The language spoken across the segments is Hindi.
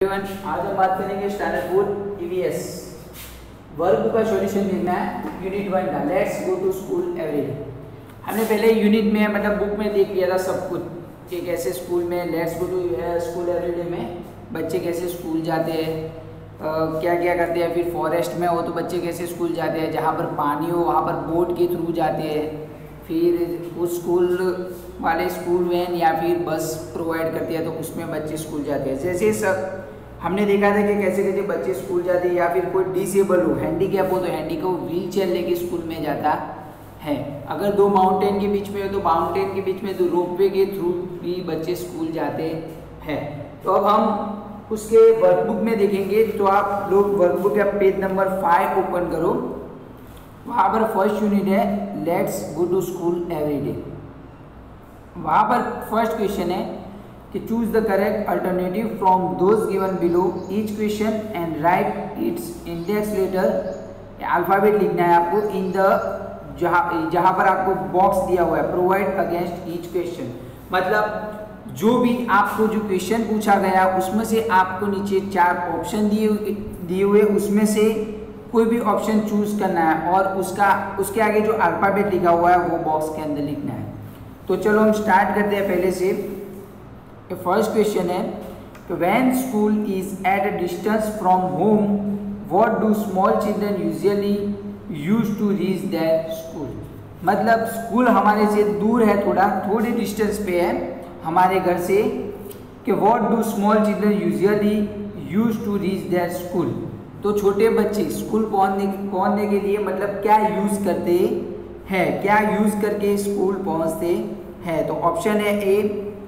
आज हम बात करेंगे स्टैंडर्ड 4 ईवीएस वर्ग का सॉल्यूशन देखना है यूनिट 1 का। Let's go to school everyday. हमने पहले यूनिट में मतलब बुक में देख लिया था सब कुछ कि कैसे स्कूल में let's go to school everyday में बच्चे कैसे स्कूल जाते हैं, क्या क्या करते हैं। फिर फॉरेस्ट में हो तो बच्चे कैसे स्कूल जाते हैं, जहाँ पर पानी हो वहाँ पर बोट के थ्रू जाते हैं। फिर उस स्कूल वाले स्कूल वैन या फिर बस प्रोवाइड करती है तो उसमें बच्चे स्कूल जाते हैं। जैसे सब हमने देखा था कि कैसे कैसे बच्चे स्कूल जाते हैं, या फिर कोई डिसेबल हो, हैंडीकैप हो तो हैंडीकैप व्हील चेयर लेके स्कूल में जाता है। अगर दो माउंटेन के बीच में हो तो माउंटेन के बीच में तो रोपवे के थ्रू भी बच्चे स्कूल जाते हैं। तो अब हम उसके वर्कबुक में देखेंगे। तो आप लोग वर्कबुक का पेज नंबर 5 ओपन करो। वहाँ पर फर्स्ट यूनिट है let's go to school everyday. वहाँ पर फर्स्ट क्वेश्चन है कि choose the correct alternative from those given below each question and write its index letter. Alphabet लिखना है आपको इन द जहाँ पर आपको बॉक्स दिया हुआ है प्रोवाइड अगेंस्ट ईच क्वेश्चन। मतलब जो भी आपको जो क्वेश्चन पूछा गया उसमें से आपको नीचे 4 ऑप्शन दिए हुए उसमें से कोई भी ऑप्शन चूज करना है और उसके आगे जो अल्फाबेट लिखा हुआ है वो बॉक्स के अंदर लिखना है। तो चलो हम स्टार्ट करते हैं पहले से। फर्स्ट क्वेश्चन है कि when school is at a distance from home what do small children usually use to reach their school. मतलब स्कूल हमारे से दूर है, थोड़ी डिस्टेंस पे है हमारे घर से, कि what do small children usually use to reach their school. तो छोटे बच्चे स्कूल पहुंचने के लिए मतलब क्या यूज करते हैं, क्या यूज करके स्कूल पहुंचते हैं। तो ऑप्शन है A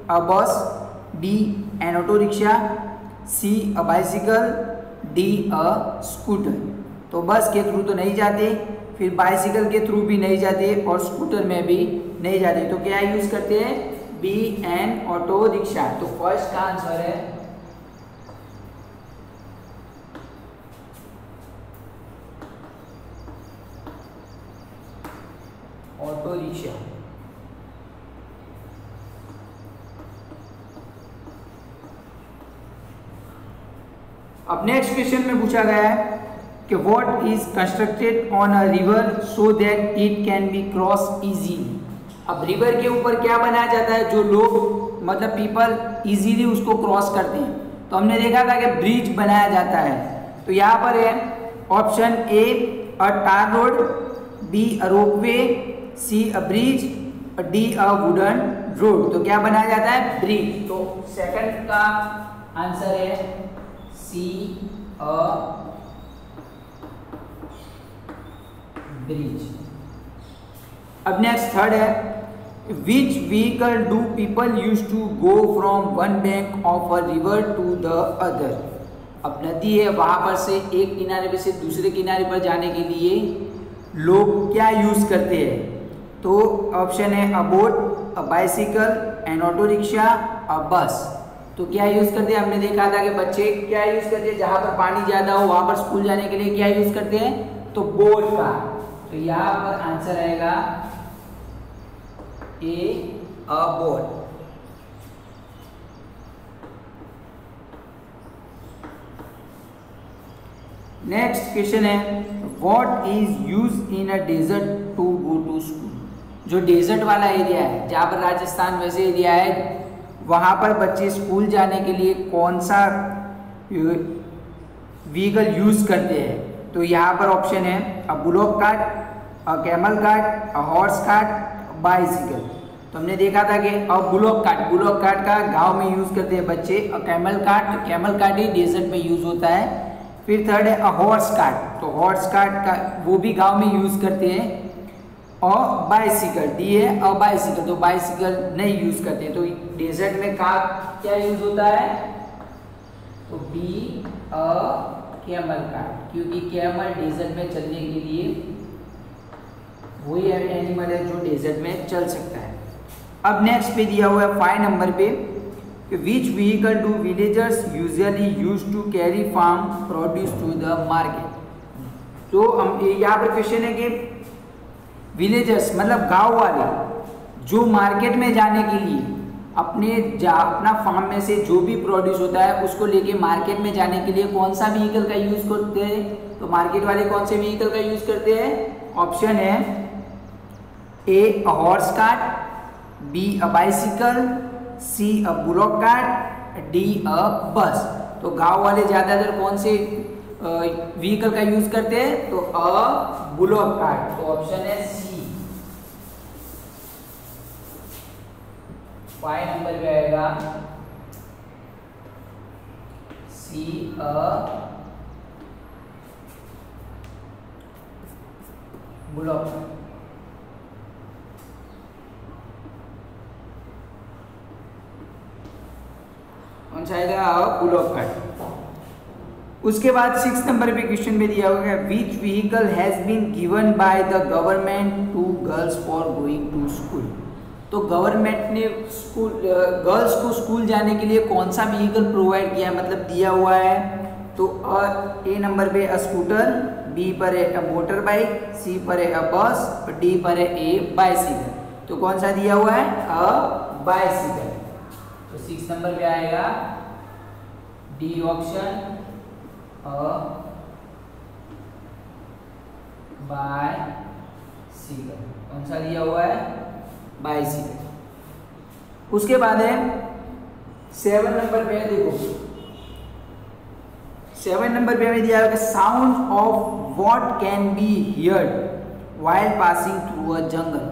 a bus, B an auto rickshaw, C a bicycle, D a scooter. तो बस के थ्रू तो नहीं जाते, फिर बाइसिकल के थ्रू भी नहीं जाते और स्कूटर में भी नहीं जाते। तो क्या यूज करते हैं, बी एन ऑटो रिक्शा। तो फर्स्ट का आंसर है ऑटो रिक्शा। अब नेक्स्ट क्वेश्चन में पूछा गया है कि what is constructed on a river so that it can be cross easily. अब रिवर के ऊपर क्या बनाया जाता है जो लोग मतलब पीपल इजीली उसको क्रॉस करते हैं। तो हमने देखा था कि ब्रिज बनाया जाता है। तो यहाँ पर है option A a tar road, B a ropeway, C a bridge, D a wooden road. तो क्या बनाया जाता है, ब्रिज। तो सेकंड का आंसर है सी अ ब्रिज। अब नेक्स्ट थर्ड है which vehicle do people use to go from one bank of a river to the other. अब नदी है वहां पर से एक किनारे पे से दूसरे किनारे पर जाने के लिए लोग क्या यूज करते हैं। तो ऑप्शन है a boat, a bicycle, an auto rickshaw, a bus. तो क्या यूज करते हैं, हमने देखा था कि बच्चे क्या यूज करते हैं जहां पर पानी ज्यादा हो वहां पर स्कूल जाने के लिए क्या यूज करते हैं, तो बोट का। तो यहाँ पर आंसर आएगा A a boat. Next question है what is use in a desert to go to school. जो डेजर्ट वाला एरिया है जहाँ पर राजस्थान वैसे एरिया है वहाँ पर बच्चे स्कूल जाने के लिए कौन सा व्हीकल यूज करते हैं। तो यहाँ पर ऑप्शन है a bullock cart, a camel cart, a horse cart, bicycle. तो हमने देखा था कि अ बुलॉक कार्ट का गांव में यूज करते हैं बच्चे। अ कैमल कार्ट ही डेजर्ट में यूज होता है। फिर थर्ड है अ हॉर्स कार्ट। तो हॉर्स कार्ट का वो भी गांव में यूज करते हैं। और बाइसिकल, डी है अ बाइसिकल। तो बाइसिकल नहीं यूज करते। तो डेजर्ट में क्या यूज होता है, तो बी अ कैमल कार्ट, क्योंकि कैमल डेजर्ट में चलने के लिए वही एनिमल है जो डेजर्ट में चल सकता है। अब नेक्स्ट पे दिया हुआ है 5 नंबर पे which vehicle do villagers usually use to carry farm produce to the market. तो हम यहाँ पर क्वेश्चन है कि विलेजर्स मतलब गांव वाले जो मार्केट में जाने के लिए अपना फार्म में से जो भी प्रोड्यूस होता है उसको लेके मार्केट में जाने के लिए कौन सा व्हीकल का यूज करते हैं? तो मार्केट वाले कौन से व्हीकल का यूज करते हैं? ऑप्शन है A horse cart, B a bicycle, C a bullock cart, D a bus. तो गांव वाले ज्यादातर कौन से व्हीकल का यूज करते हैं? तो अ बुलॉक कार्ट। तो ऑप्शन है सी। 5 नंबर पे आएगा सी अ बुलॉक कार्ट। कौन सा आएगा? Bullock cart. उसके बाद 6 नंबर पे क्वेश्चन में दिया हुआ है which vehicle has been given by the government to girls for going to school. तो गवर्नमेंट ने गर्ल्स को स्कूल जाने के लिए कौन सा व्हीकल प्रोवाइड किया है, मतलब दिया हुआ है? तो ए नंबर पे अ स्कूटर, बी पर है अ मोटर बाइक, सी पर है अ बस और डी पर है ए बाइसिकल। तो कौन सा दिया हुआ है? A bicycle. तो 6 नंबर पे आएगा डी ऑप्शन, अ बाइसिकल। कौन सा दिया हुआ है? बाइसिकल। उसके बाद है 7 नंबर पे, देखो 7 नंबर पे हमें दिया है sound of what can be heard while passing through a jungle.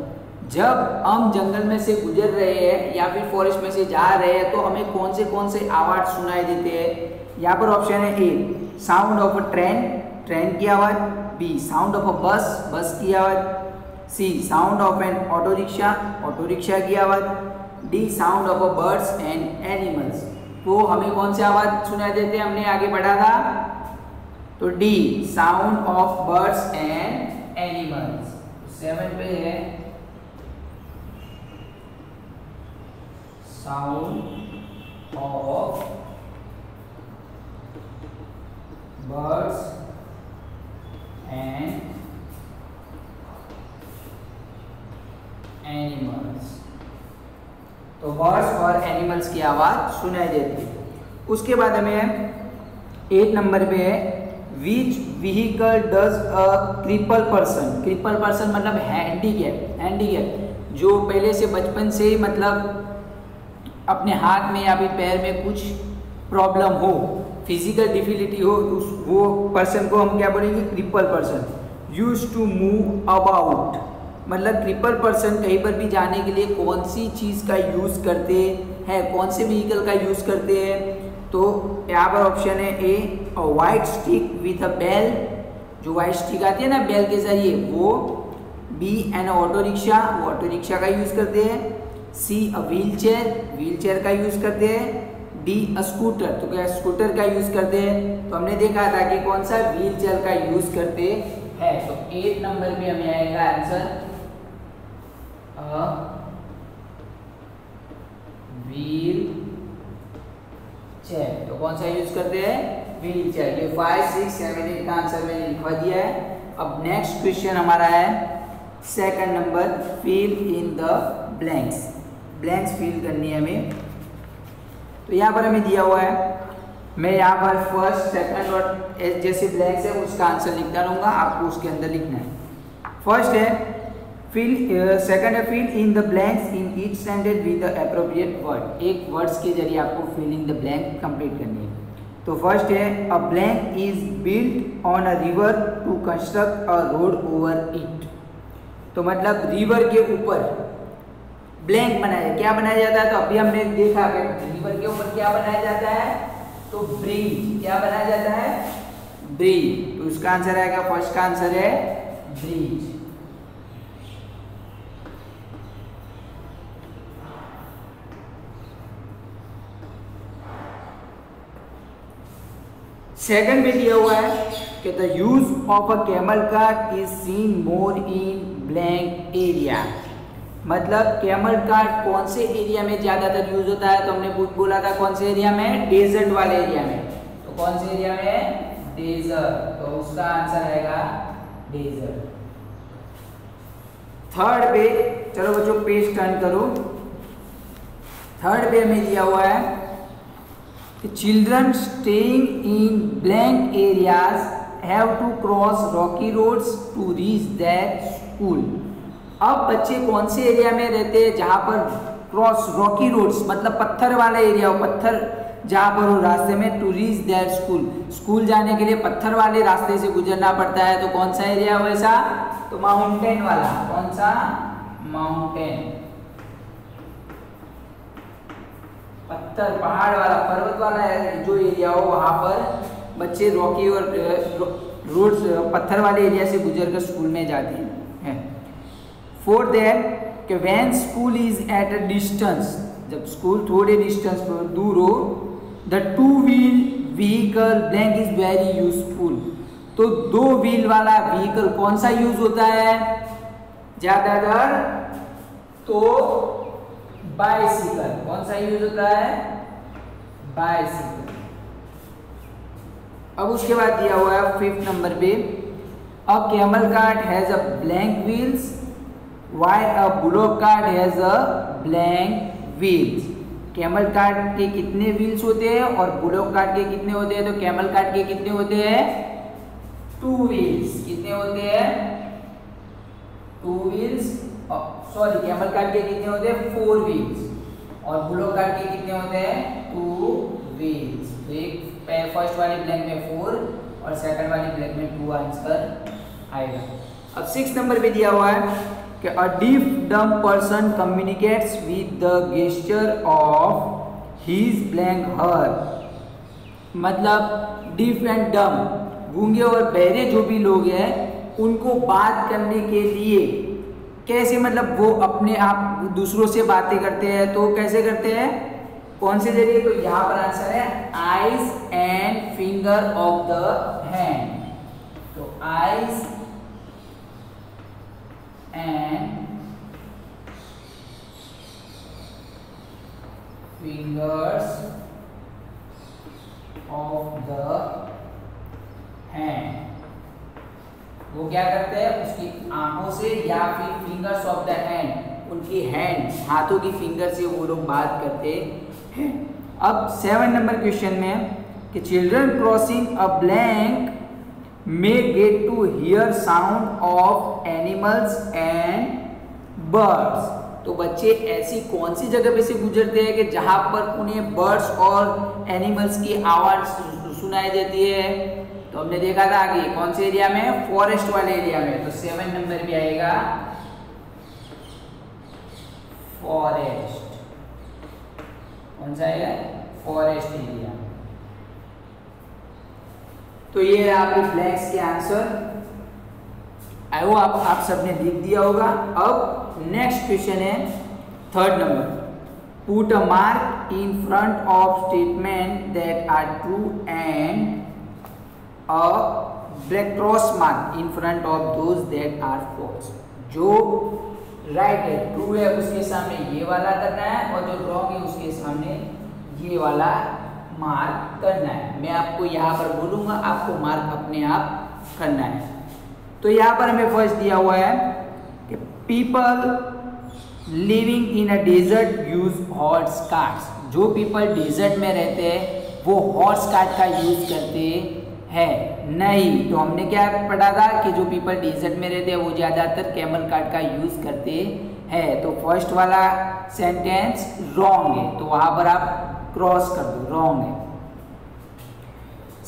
जब हम जंगल में से गुजर रहे हैं या फिर फॉरेस्ट में से जा रहे हैं तो हमें कौन से आवाज सुनाई देते हैं? यहाँ पर ऑप्शन है A sound of a train, train की आवाज, बी साउंड ऑफ अ बस, बस की आवाज, C sound of an auto rickshaw, auto rickshaw की आवाज, D sound of a birds and animals. तो हमें कौन सी आवाज सुनाई देते हैं? हमने आगे पढ़ा था, तो D sound of birds and animals. 7 पे है sound of birds and animals. तो बर्ड्स और एनिमल्स की आवाज सुनाई देती है। उसके बाद हमें 8 नंबर पे है which vehicle does a cripple person. Cripple person मतलब हैंडीकैप, हैंडीकैप जो पहले से बचपन से ही मतलब अपने हाथ में या फिर पैर में कुछ प्रॉब्लम हो, फिजिकल डिफिकल्टी हो, वो पर्सन को हम क्या बोलेंगे? Cripple person. Use to move about, मतलब क्रिपल पर्सन कहीं पर भी जाने के लिए कौन सी चीज़ का यूज़ करते हैं, कौन से व्हीकल का यूज़ करते हैं? तो यहाँ पर ऑप्शन है A white stick with a bell, जो वाइट स्टिक आती है ना बेल के जरिए वो, बी एन ऑटो रिक्शा, वो ऑटो रिक्शा का यूज़ करते हैं, C a wheel chair, wheel chair का यूज़ करते हैं, डी अ स्कूटर, तो क्या स्कूटर का यूज़ करते हैं? तो हमने देखा था कि कौन सा व्हील चेयर का यूज़ करते हैं। तो 8 नंबर पे हमें आएगा आंसर व्हील चेयर। तो कौन सा यूज करते हैं? Wheel chair. ये 5, 6, 7, 8 का आंसर मैंने लिखवा दिया है। अब नेक्स्ट क्वेश्चन हमारा है 2nd number, fill in the blanks. Blanks fill करनी है हमें। तो यहाँ पर हमें दिया हुआ है, मैं यहाँ पर फर्स्ट, सेकंड और जैसे ब्लैंक्स है उसका आंसर लिखता रहूँगा, आपको उसके अंदर लिखना है। फर्स्ट है सेकंड है fill in the blanks in each sentence with the appropriate word. एक वर्ड्स के जरिए आपको fill in the blank complete करनी है। तो फर्स्ट है a blank is built on a river to construct a road over it. तो मतलब रिवर के ऊपर ब्लैंक बनाया, क्या बनाया जाता है? तो अभी हमने देखा कि रिवर के ऊपर क्या बनाया जाता है? तो ब्रिज। क्या बनाया जाता है? ब्रिज। तो उसका आंसर आएगा, फर्स्ट का आंसर है ब्रिज। सेकंड में दिया हुआ है कि the use of a camel cart is seen more in blank area. मतलब कैमल कार्ट कौन से एरिया में ज्यादातर यूज होता है? तो हमने बोला था कौन से एरिया में? डेजर्ट वाले एरिया में। तो कौन से एरिया में? डेजर्ट। तो उसका आंसर आएगा डेजर्ट। थर्ड पे, चलो बच्चों पेज टर्न करो। थर्ड पे हमें दिया हुआ है कि children staying in blank areas have to cross rocky roads to reach their school. अब बच्चे कौन से एरिया में रहते हैं जहाँ पर क्रॉस रॉकी रोड्स मतलब पत्थर वाला एरिया हो, पत्थर जहाँ पर हो रास्ते में, to reach their school, school जाने के लिए पत्थर वाले रास्ते से गुजरना पड़ता है। तो कौन सा एरिया हो ऐसा? तो माउंटेन वाला। कौन सा? माउंटेन, पत्थर पहाड़ वाला पर्वत वाला जो एरिया हो वहाँ पर बच्चे रॉकी और रोड्स पत्थर वाले एरिया से गुजर कर स्कूल में जाते हैं। फॉर दैट कि when school is at a distance, जब स्कूल थोड़े डिस्टेंस पर दूर हो, the two wheel vehicle blank is very useful. तो दो व्हील वाला व्हीकल कौन सा यूज होता है ज्यादातर? तो बाइसिकल। कौन सा यूज होता है? बाइसिकल। अब उसके बाद दिया हुआ है 5th नंबर पे, अ camel cart has a blank wheels while a bullock cart has a blank wheels. Camel cart के कितने व्हील्स होते हैं और बुलॉक कार्ट के कितने होते हैं? तो कैमल कार्ट के कितने होते हैं? 2 व्हील्स। कितने होते हैं? 2 व्हील्स। सॉरी, कैमल कार्ट के कितने होते हैं? 4 व्हील्स। और बुलॉक कार्ट के कितने होते हैं? 2 व्हील्स। तो एक फर्स्ट वाली ब्लैंक में 4 और सेकंड वाली ब्लैंक में 2 आंसर आएगा। अब 6 नंबर पे दिया हुआ है कि a deaf dumb person communicates with the gesture of his blank her. मतलब डीफ एंड डम, गूंगे और बहरे जो भी लोग हैं उनको बात करने के लिए कैसे, मतलब वो अपने आप दूसरों से बातें करते हैं तो कैसे करते हैं? कौन से जरिए? तो यहाँ पर आंसर है eyes and finger of the hand. तो eyes and fingers of the hand. वो क्या करते हैं? उसकी आंखों से या फिर फिंगर्स ऑफ द हैंड, उनकी हैंड, हाथों की फिंगर से वो लोग बात करते हैं। अब 7 नंबर क्वेश्चन में कि children crossing a blank may get to hear sound of animals and birds. तो बच्चे ऐसी कौन सी जगह पे से गुजरते हैं कि जहां पर उन्हें बर्ड्स और एनिमल्स की आवाज सुनाई देती है? तो हमने देखा था कि कौन से एरिया में? फॉरेस्ट वाले एरिया में। तो 7 नंबर पे आएगा फॉरेस्ट। कौन सा है? Forest area. तो ये है आपके ब्लैंक्स के आंसर। आई होप आप सबने लिख दिया होगा। अब नेक्स्ट क्वेश्चन है 3rd number, put a mark in front of statement that are true and a black cross mark in front of those that are false। जो राइट है, ट्रू है, उसके सामने ये वाला करना है और जो रॉन्ग है उसके सामने ये वाला मार्क करना है। मैं आपको यहाँ पर बोलूँगा, आपको मार्क अपने आप करना है। तो यहाँ पर हमें फर्स्ट दिया हुआ है कि people living in a desert use horse carts. जो पीपल डेजर्ट में रहते हैं वो हॉर्स कार्ट का यूज करते है नहीं। तो हमने क्या पढ़ा था कि जो पीपल डेजर्ट में रहते हैं वो ज़्यादातर कैमल कार्ट का यूज करते हैं। तो फर्स्ट वाला सेंटेंस रॉन्ग है, तो वहाँ पर आप क्रॉस कर दो, रॉन्ग है।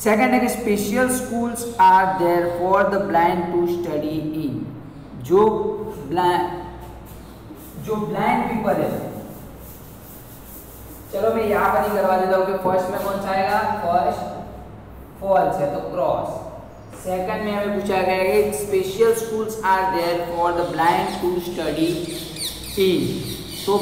सेकंड है कि special schools are there for the blind to study in. जो ब्लाइंड पीपल है, चलो मैं यहाँ पर ही करवा देता हूँ कि फर्स्ट में कौन सा आएगा? फर्स्ट फॉल्स है तो क्रॉस। सेकंड में हमें पूछा गया है कि special schools are there for the blind to study in. तो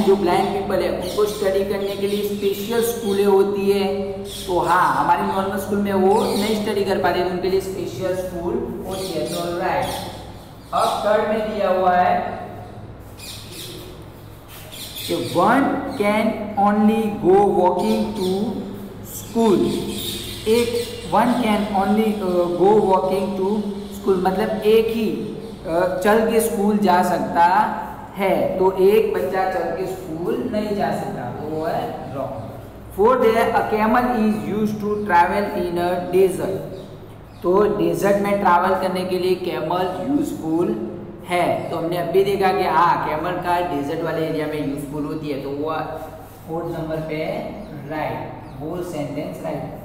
जो ब्लाइंड पीपल है उनको स्टडी करने के लिए स्पेशल स्कूलें होती है। तो हाँ, हमारी नॉर्मल स्कूल में वो नहीं स्टडी कर पाते, तो उनके लिए स्पेशल स्कूल होती है। तो राइट। अब थर्ड में दिया हुआ है कि one can only go walking to school. One can only go walking to school, मतलब एक ही चल के स्कूल जा सकता है। तो एक बच्चा चल के स्कूल नहीं जा सकता। तो वो है रॉन्ग। फोर्थ है a camel is used to travel in a desert. तो डेजर्ट में ट्रैवल करने के लिए कैमल यूजफुल है। तो हमने अभी देखा कि हाँ कैमल का डेजर्ट वाले एरिया में यूजफुल होती है, तो वो फोर्थ नंबर पे राइट, वो सेंटेंस राइट।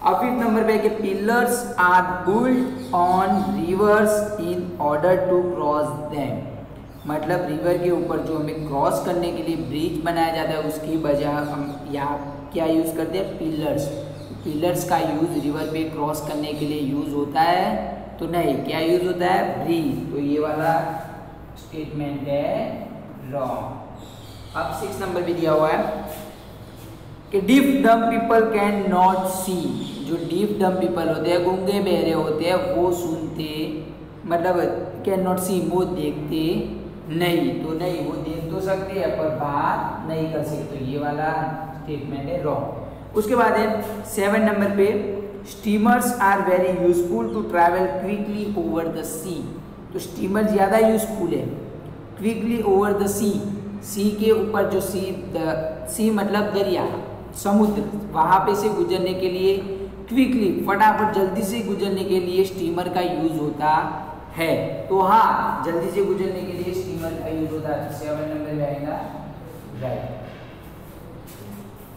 अब फिफ्थ नंबर पे कि pillars are built on rivers in order to cross them. मतलब रिवर के ऊपर जो हमें क्रॉस करने के लिए ब्रिज बनाया जाता है उसकी बजाय हम यहाँ क्या यूज़ करते हैं, पिलर्स। पिलर्स का यूज़ रिवर पे क्रॉस करने के लिए यूज़ होता है, तो नहीं, क्या यूज़ होता है, ब्रिज। तो ये वाला स्टेटमेंट है रॉन्ग। अब 6 नंबर भी दिया हुआ है कि deaf dumb people can not सी। जो डीफ डम पीपल होते हैं, गूंगे बहरे होते हैं, वो सुनते, मतलब कैन नॉट सी, वो देखते नहीं। तो नहीं, वो देख तो सकते हैं पर बात नहीं कर सकते, तो ये वाला स्टेटमेंट है रॉन्ग। उसके बाद है 7 नंबर पे steamers are very useful to travel quickly over the sea. तो स्टीमर ज़्यादा यूजफुल है quickly over the sea. Sea के ऊपर जो सी मतलब दरिया, समुद्र, वहाँ पे से गुजरने के लिए क्विकली, फटाफट जल्दी से गुजरने के लिए स्टीमर का यूज़ होता है। तो हाँ, जल्दी से गुजरने के लिए स्टीमर का यूज़ होता है। 7 नंबर में आएगा राइट।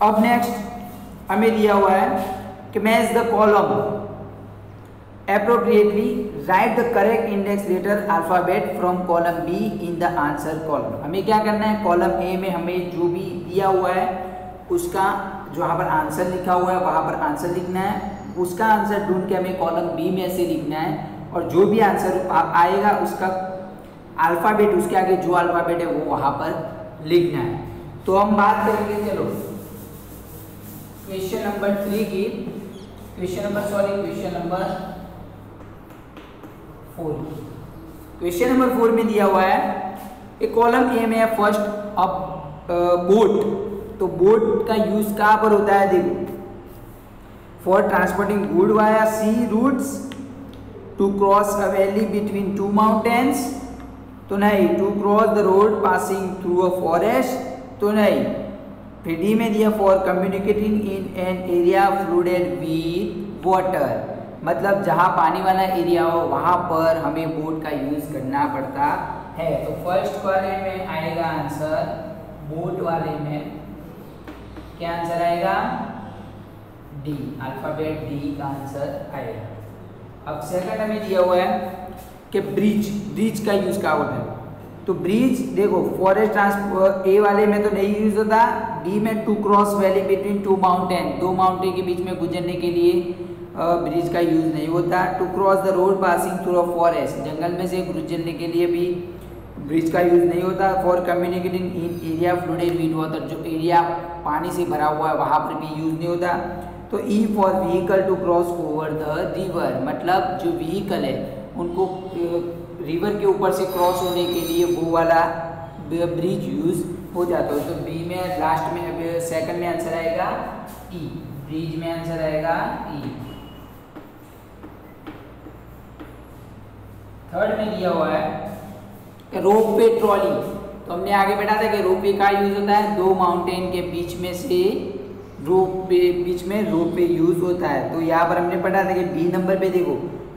अब नेक्स्ट हमें दिया हुआ है कि match the column appropriately, write the correct index letter alphabet from column B in the answer column। हमें क्या करना है, कॉलम ए में हमें जो भी दिया हुआ है उसका जो यहाँ पर आंसर लिखा हुआ है वहाँ पर आंसर लिखना है, उसका आंसर ढूंढ के हमें कॉलम बी में से लिखना है, और जो भी आंसर आएगा उसका अल्फ़ाबेट, उसके आगे जो अल्फ़ाबेट है वो वहाँ पर लिखना है। तो हम बात करेंगे, चलो क्वेश्चन नंबर 3 की, क्वेश्चन नंबर 4। क्वेश्चन नंबर 4 में दिया हुआ है एक कॉलम ए में फर्स्ट अब बोट। तो बोट का यूज कहाँ पर होता है, देखो, for transporting good via sea routes, to cross a valley between 2 mountains, तो नहीं, to cross the road passing through a forest, तो नहीं। फिर डी में दिया for communicating in an area flooded with water. मतलब जहाँ पानी वाला एरिया हो वहाँ पर हमें बोट का यूज करना पड़ता है। तो फर्स्ट वाले में आएगा आंसर, बोट वाले में क्या आंसर आएगा, डी, अल्फाबेट डी का आंसर आएगा। अब सेकंड हमें दिया हुआ है कि ब्रिज का यूज क्या होता है। तो ब्रिज देखो, फॉरेस्ट ट्रांसपोर्ट ए वाले में तो नहीं यूज होता, डी में to cross valley between 2 mountain, 2 mountain के बीच में गुजरने के लिए ब्रिज का यूज नहीं होता। To cross the road passing through a forest, जंगल में से गुजरने के लिए भी ब्रिज का यूज नहीं होता। For communicating in area flooded with water, जो एरिया पानी से भरा हुआ है वहाँ पर भी यूज नहीं होता। तो E for vehicle to cross over the river, मतलब जो व्हीकल है उनको रिवर के ऊपर से क्रॉस होने के लिए वो वाला ब्रिज यूज हो जाता है। तो बी में लास्ट में सेकंड में आंसर आएगा ई, ब्रिज में आंसर आएगा ई। थर्ड में दिया हुआ है रोप वे ट्रॉली। तो हमने आगे बैठा था कि रोप वे का यूज होता है 2 माउंटेन के बीच में से बीच में रोप वे यूज होता है। तो यहाँ पर हमने पढ़ा था कि बी नंबर पे देखो,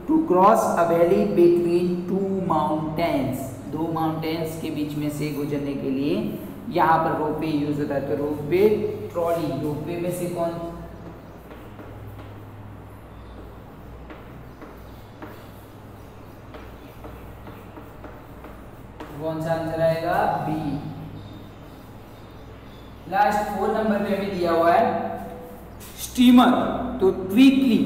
to cross a valley between 2 mountains, 2 mountains के बीच में से गुजरने के लिए यहाँ पर रोप वे यूज होता है। तो रोप वे ट्रॉली, रोप वे में से कौन सा आंसर आएगा, बी। लास्ट 4 नंबर पे हमें दिया हुआ है स्टीमर। तो क्विकली,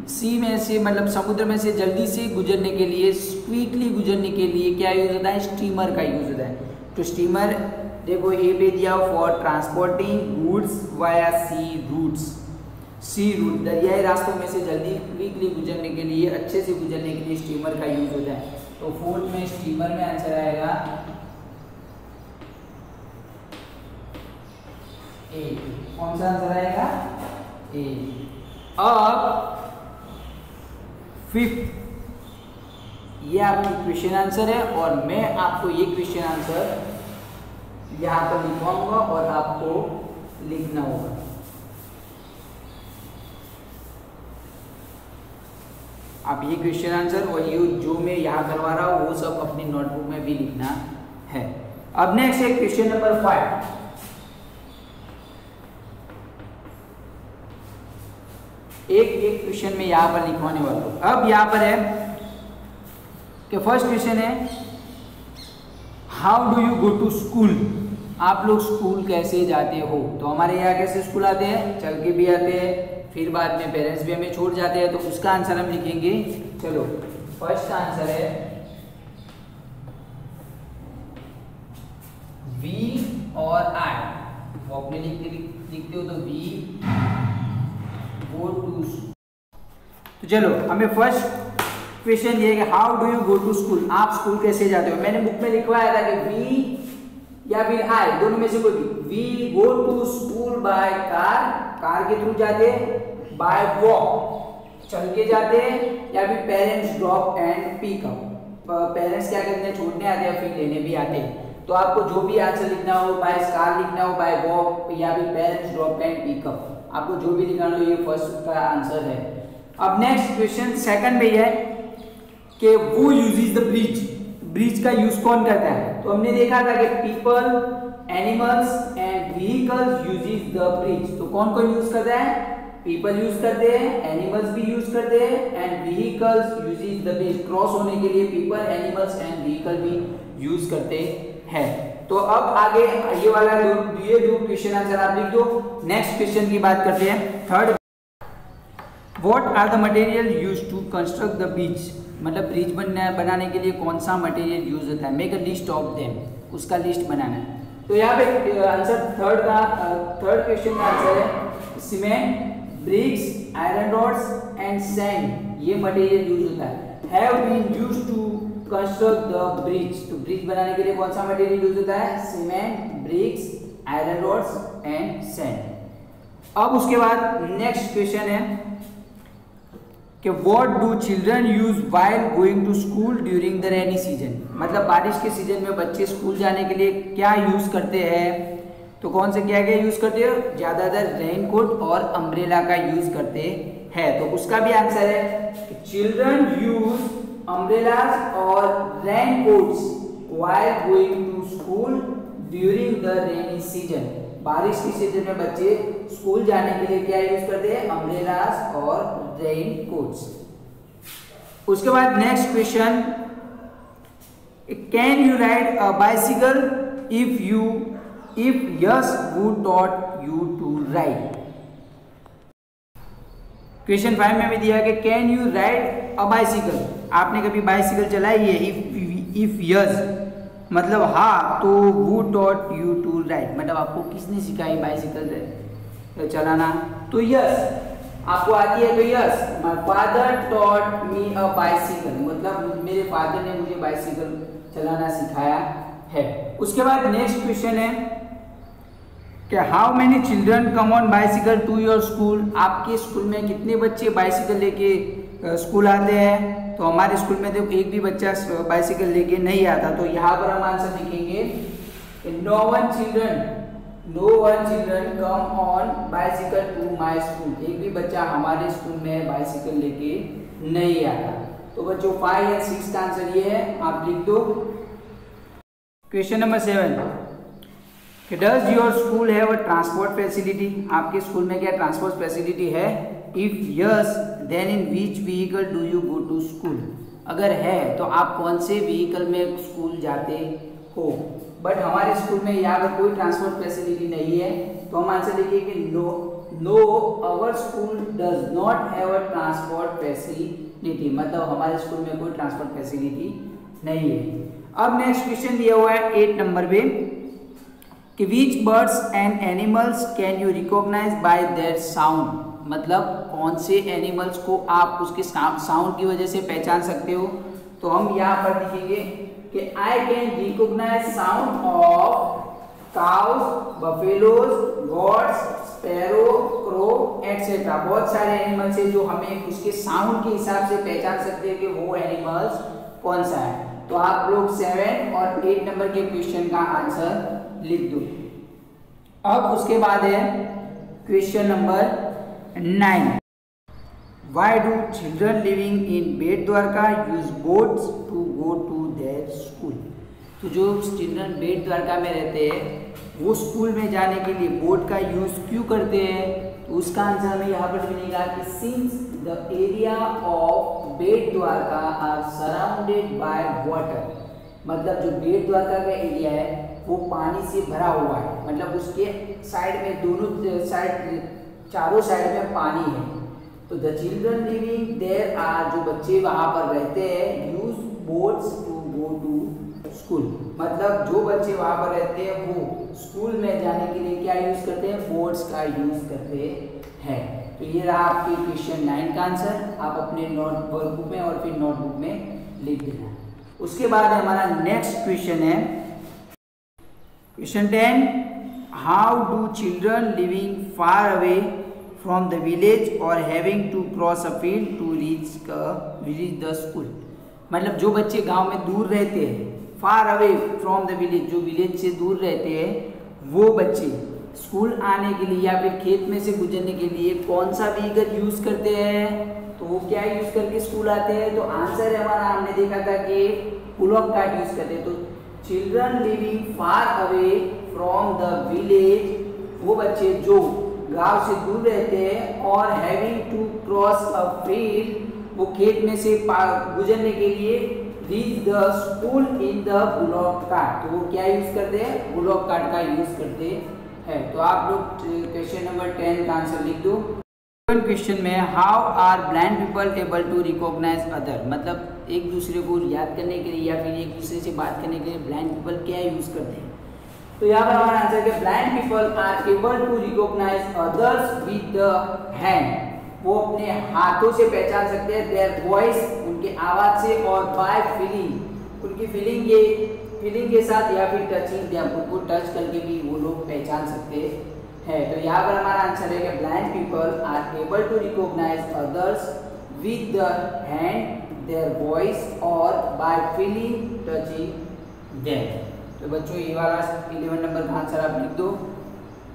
सी में से मतलब समुद्र में से जल्दी से गुजरने के लिए, क्विकली गुजरने के लिए क्या यूज होता है, स्टीमर का यूज होता है। तो स्टीमर देखो ए पे दिया for transporting goods via sea routes, sea route, दरियाई रास्तों में से जल्दी क्विकली गुजरने के लिए, अच्छे से गुजरने के लिए स्टीमर का यूज होता है। तो फोर्थ में स्टीमर में आंसर आएगा ए। कौन सा आंसर आएगा, ए। अब फिफ्थ, ये आपकी क्वेश्चन आंसर है और मैं आपको ये क्वेश्चन आंसर यहाँ पर लिखवाऊंगा और आपको लिखना होगा। आप ये क्वेश्चन आंसर और ये जो मैं यहाँ करवा रहा हूँ वो सब अपनी नोटबुक में भी लिखना है। अब नेक्स्ट है क्वेश्चन नंबर 5। एक क्वेश्चन में यहाँ पर लिखवाने वाला हूँ। अब यहाँ पर है कि फर्स्ट क्वेश्चन है how do you go to school, आप लोग स्कूल कैसे जाते हो। तो हमारे यहाँ कैसे स्कूल आते हैं, चल के भी आते हैं, फिर बाद में पेरेंट्स भी हमें छोड़ जाते हैं। तो उसका आंसर हम लिखेंगे। चलो फर्स्ट आंसर है वी और आई। वो अपने लिखते हो तो वी गो टू। तो चलो हमें फर्स्ट क्वेश्चन ये है कि how do you go to school, आप स्कूल कैसे जाते हो। मैंने बुक में लिखवाया था कि वी या फिर आई, दोनों में से कोई भी। We go to school by car, car के थ्रू जाते हैं, बाय वॉक चल के जाते हैं, या फिर parents drop and pickup, parents क्या करते हैं छोड़ने आते हैं फिर लेने भी आते हैं। तो आपको जो भी आंसर लिखना हो, बाय कार लिखना हो, बाय वॉक या फिर पेरेंट्स ड्रॉप एंड पिकअप, आपको जो भी लिखना हो ये फर्स्ट का आंसर है। अब नेक्स्ट क्वेश्चन सेकंड में है कि वो यूजेस द ब्रिज, ब्रिज का यूज कौन करता है। तो हमने देखा था कि people, animals and vehicles uses the bridge. तो कौन कौन यूज करता है, पीपल यूज करते हैं, एनिमल्स भी यूज करते हैं and vehicles uses the bridge. Cross होने के लिए पीपल, एनिमल्स एंड व्हीकल भी यूज करते हैं। तो अब आगे ये वाला ये दो क्वेश्चन आंसर आप लिख दो। नेक्स्ट क्वेश्चन की बात करते हैं third. What are the material used to construct the bridge, मतलब ब्रिज बनाने के लिए कौन सा मटेरियल यूज होता है। Make a list of them, उसका लिस्ट बनाना है। तो यहाँ पे आंसर थर्ड क्वेश्चन का आंसर है cement, bricks, iron rods and sand, ये मटेरियल यूज होता है। Have been used to construct the bridge, तो ब्रिज बनाने के लिए कौन सा मटेरियल यूज होता है, cement, bricks, iron rods and sand. अब उसके बाद नेक्स्ट क्वेश्चन है कि what do children use while going to school during the rainy season, मतलब बारिश के सीजन में बच्चे स्कूल जाने के लिए क्या यूज करते हैं। तो कौन से क्या क्या यूज करते हो, ज्यादातर रेनकोट और अम्ब्रेला का यूज करते हैं। तो उसका भी आंसर है चिल्ड्रन यूज अम्ब्रेलास और raincoats while going to school during the rainy season. बारिश के सीजन में बच्चे स्कूल जाने के लिए क्या यूज करते हैं, अम्ब्रेलास और रेनकोट्स। उसके बाद next question, can you ride a bicycle, if yes who taught you to ride. Question 5 में भी दिया कि can you ride a bicycle, आपने कभी बाइसिकल चलाई है। इफ यस मतलब हाँ, तो who taught you to ride, मतलब आपको किसने सिखाई बाइसिकल चलाना। तो यस आपको आती है, तो yes my father taught me a bicycle, मतलब मेरे फादर ने मुझे बाइसिकल चलाना सिखाया है। उसके बाद नेक्स्ट क्वेश्चन है कि how many children come on bicycle to your school, आपके स्कूल में कितने बच्चे बाइसिकल लेके स्कूल आते हैं। तो हमारे स्कूल में देखो एक भी बच्चा बाइसिकल लेके नहीं आता। तो यहाँ पर हम आंसर लिखेंगे no one children come on bicycle to my school, एक भी बच्चा हमारे स्कूल में बाइसिकल लेके नहीं आता। तो बच्चों 5 या 6 का आंसर ये है, आप लिख दो। Question number 7, does your school have a transport facility, आपके स्कूल में क्या ट्रांसपोर्ट फैसिलिटी है। If yes then in which vehicle do you go to school, अगर है तो आप कौन से व्हीकल में स्कूल जाते हो। बट हमारे स्कूल में यहाँ पर कोई ट्रांसपोर्ट फैसिलिटी नहीं है। तो हम आंसर लिखिए कि no our school does not have a transport facility, मतलब हमारे स्कूल में कोई ट्रांसपोर्ट फैसिलिटी नहीं है। अब नेक्स्ट क्वेश्चन दिया हुआ है 8 नंबर पे कि which birds and animals can you recognise by their sound, मतलब कौन से एनिमल्स को आप उसके साउंड की वजह से पहचान सकते हो। तो हम यहाँ पर लिखेंगे कि I can recognise sound of cows, buffaloes, goats, sparrow, crow etcetera. बहुत सारे एनिमल्स हैं जो हमें उसके साउंड के हिसाब से पहचान सकते हैं कि वो एनिमल्स कौन सा है। तो आप लोग 7 और 8 नंबर के क्वेश्चन का आंसर लिख दो। अब उसके बाद है question number 9। Why do children living in Bet Dwarka use boats to go to their school. तो जो चिल्ड्रन बेट द्वारका में रहते हैं वो स्कूल में जाने के लिए बोट का यूज क्यों करते हैं। तो उसका आंसर हमें यहाँ पर मिलेगा कि since the area of Bet Dwarka are surrounded by water. मतलब जो बेट द्वारका का एरिया है वो पानी से भरा हुआ है, मतलब उसके साइड में दोनों साइड चारों साइड में पानी है। तो the children living there are, जो बच्चे वहाँ पर रहते हैं, use boats to go to school. मतलब जो बच्चे वहाँ पर रहते हैं वो स्कूल में जाने के लिए क्या यूज करते हैं, बोट्स का यूज करते हैं। तो ये रहा आपके क्वेश्चन 9 का आंसर। आप अपने वर्कबुक में और फिर नोटबुक में लिख देना। उसके बाद हमारा नेक्स्ट क्वेश्चन है question 10। How do children living far away from the village और having to cross a field to reach the school. मतलब जो बच्चे गांव में दूर रहते हैं, far away from the village, जो विलेज से दूर रहते हैं वो बच्चे स्कूल आने के लिए या फिर खेत में से गुजरने के लिए कौन सा व्हीकल यूज करते हैं। तो वो क्या यूज करके स्कूल आते हैं। तो आंसर है हमारा, हमने देखा था कि पुलॉक कार्ट यूज करते हैं। तो children living far away from the village, वो बच्चे जो गांव से दूर रहते हैं, और having to cross a field, वो खेत में से गुजरने के लिए reach the school in the bullock cart. तो वो क्या यूज करते हैं, बुलॉक कार्ट का यूज करते हैं। तो आप लोग क्वेश्चन नंबर 10 का आंसर लिख दो। क्वेश्चन में how are blind people able to recognise other. मतलब एक दूसरे को याद करने के लिए या फिर एक दूसरे से बात करने के लिए ब्लाइंड पीपल क्या यूज करते हैं। तो यहाँ पर हमारा आंसर है blind people are able to recognise others with the hand. वो अपने हाथों से पहचान सकते हैं, देयर वॉइस, उनके आवाज से, और बाय फीलिंग, उनकी फीलिंग के साथ, या फिर टचिंग, या उनको टच करके भी वो लोग पहचान सकते हैं। तो यहाँ पर हमारा आंसर है कि blind people are able to recognise others with the hand, their voice, और बाय फीलिंग, टचिंग देम। तो बच्चों ये वाला 11 नंबर का आंसर आप लिख दो।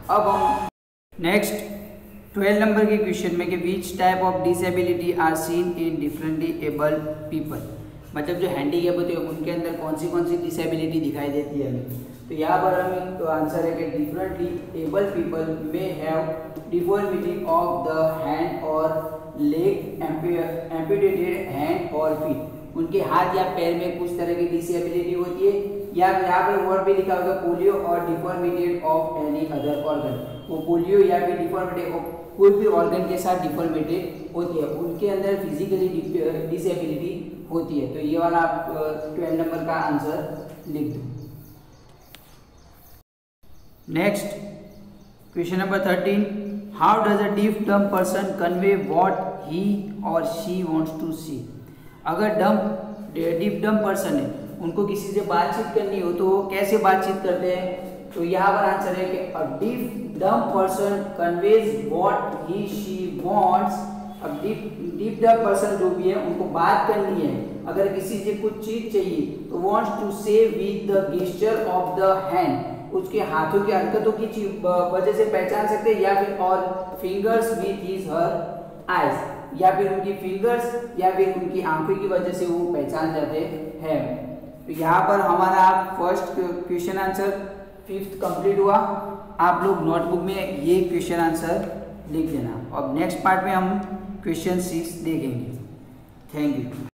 अब हम नेक्स्ट 12 नंबर के क्वेश्चन में कि which type of disability are seen in differently abled people. मतलब जो हैंडीकैप होते हैं उनके अंदर कौन सी डिसेबिलिटी दिखाई देती है हमें। तो यहाँ पर हमें तो आंसर है कि डिफरेंटली एबल्ड पीपल में have deformity of the hand और लेग, एम्पुटेटेड हैंड और फीट। उनके हाथ या पैर में कुछ तरह की डिसेबिलिटी होती है, या यहाँ पर वर्ड भी लिखा होगा पोलियो और डिफॉर्मिटेड ऑफ एनी अदर ऑर्गन। वो पोलियो या फिर डिफॉर्मिटेड ऑफ कोई भी ऑर्गन के साथ डिफॉर्मिटेड होती है, उनके अंदर फिजिकली डिसेबिलिटी होती है। तो ये वाला आप 12 नंबर का आंसर लिख दो। Next question number 13। How does a deaf dumb person convey what he और शी वांट्स टू सी। अगर डीफ डम पर्सन है, उनको किसी से बातचीत करनी हो तो वो कैसे बातचीत करते हैं। तो यहाँ पर आंसर है कि a deaf dumb person conveys what he she wants. अब डीफ डम पर्सन जो भी है उनको बात करनी है, अगर किसी से कुछ चीज चाहिए तो वांट्स टू से with the gesture of the hand, उसके हाथों की हरकतों की वजह से पहचान सकते हैं, या फिर और fingers with his her eyes, या फिर उनकी फिंगर्स या फिर उनकी आंखों की वजह से वो पहचान जाते हैं। तो यहाँ पर हमारा first question answer 5th complete हुआ। आप लोग नोटबुक में ये क्वेश्चन आंसर लिख देना। अब नेक्स्ट पार्ट में हम क्वेश्चन 6 देखेंगे। Thank you.